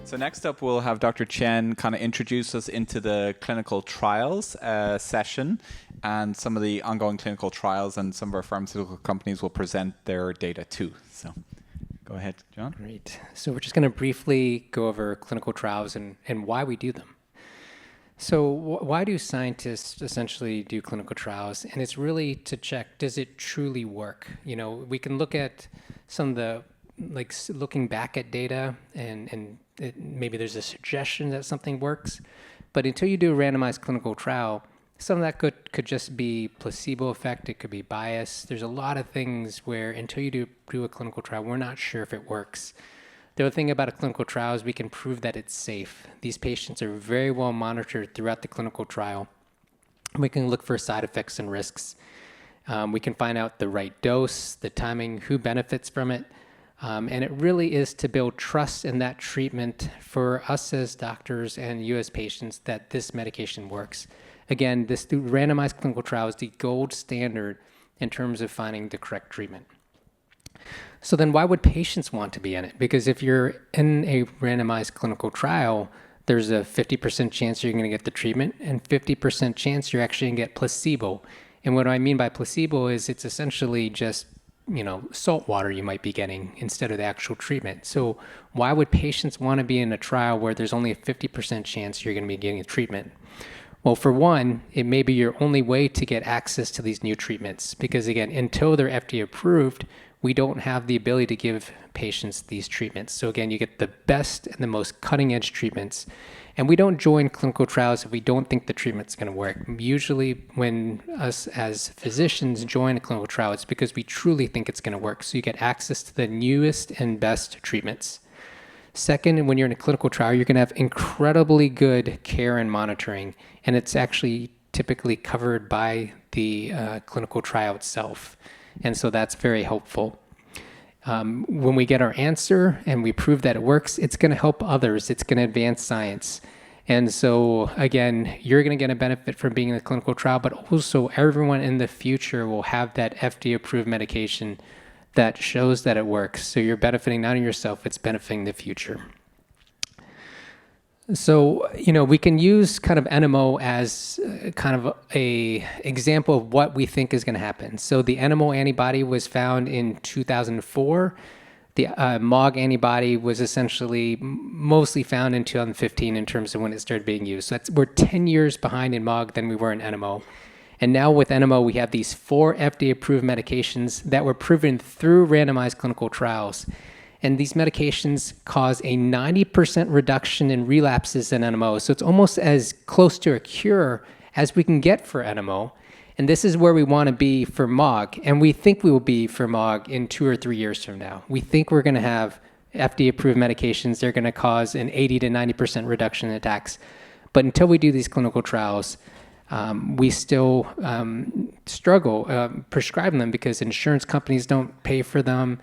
So next up, we'll have Dr. Chen kind of introduce us into the clinical trials session and some of the ongoing clinical trials, and some of our pharmaceutical companies will present their data too. So go ahead, John. Great. So we're just going to briefly go over clinical trials and why we do them. So why do scientists essentially do clinical trials? And it's really to check, does it truly work? You know, we can look at some of the, like looking back at data and maybe there's a suggestion that something works, but until you do a randomized clinical trial, some of that could just be placebo effect, it could be bias. There's a lot of things where until you do a clinical trial, we're not sure if it works. The other thing about a clinical trial is we can prove that it's safe. These patients are very well monitored throughout the clinical trial. We can look for side effects and risks. We can find out the right dose, the timing, who benefits from it. And it really is to build trust in that treatment for us as doctors and you as patients that this medication works. Again, this randomized clinical trial is the gold standard in terms of finding the correct treatment. So then why would patients want to be in it? Because if you're in a randomized clinical trial, there's a 50% chance you're going to get the treatment and 50% chance you're actually going to get placebo. And what I mean by placebo is it's essentially just, you know, salt water you might be getting instead of the actual treatment. So why would patients want to be in a trial where there's only a 50% chance you're going to be getting a treatment? Well, for one, it may be your only way to get access to these new treatments because, again, until they're FDA approved, we don't have the ability to give patients these treatments. So again, you get the best and the most cutting-edge treatments. And we don't join clinical trials if we don't think the treatment's going to work. Usually when us as physicians join a clinical trial, it's because we truly think it's going to work. So you get access to the newest and best treatments. Second, when you're in a clinical trial, you're going to have incredibly good care and monitoring, and it's actually typically covered by the clinical trial itself. And so that's very helpful. When we get our answer and we prove that it works, it's going to help others. It's going to advance science. And so, again, you're going to get a benefit from being in a clinical trial, but also everyone in the future will have that FDA-approved medication that shows that it works. So you're benefiting not only yourself, it's benefiting the future. So, you know, we can use kind of NMO as kind of a example of what we think is going to happen. So the NMO antibody was found in 2004. The MOG antibody was essentially mostly found in 2015 in terms of when it started being used. So we're 10 years behind in MOG than we were in NMO. And now with NMO, we have these 4 FDA-approved medications that were proven through randomized clinical trials. And these medications cause a 90% reduction in relapses in NMO. So it's almost as close to a cure as we can get for NMO. And this is where we want to be for MOG. And we think we will be for MOG in 2 or 3 years from now. We think we're going to have FDA-approved medications. They're going to cause an 80 to 90% reduction in attacks. But until we do these clinical trials, we still struggle prescribing them because insurance companies don't pay for them.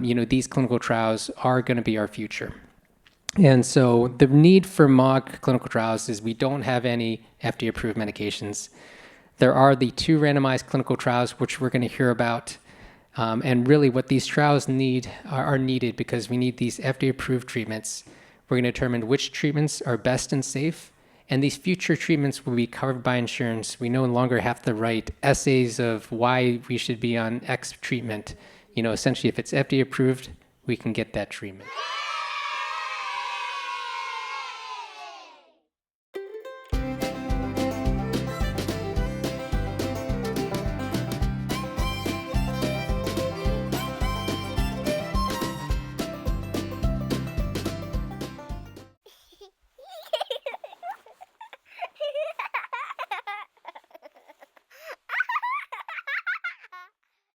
You know, these clinical trials are going to be our future. And so the need for MOG clinical trials is we don't have any FDA-approved medications. There are the 2 randomized clinical trials, which we're going to hear about. And really what these trials need are needed because we need these FDA-approved treatments. We're going to determine which treatments are best and safe. And these future treatments will be covered by insurance. We no longer have to write essays of why we should be on X treatment. You know, essentially, if it's FDA approved, we can get that treatment.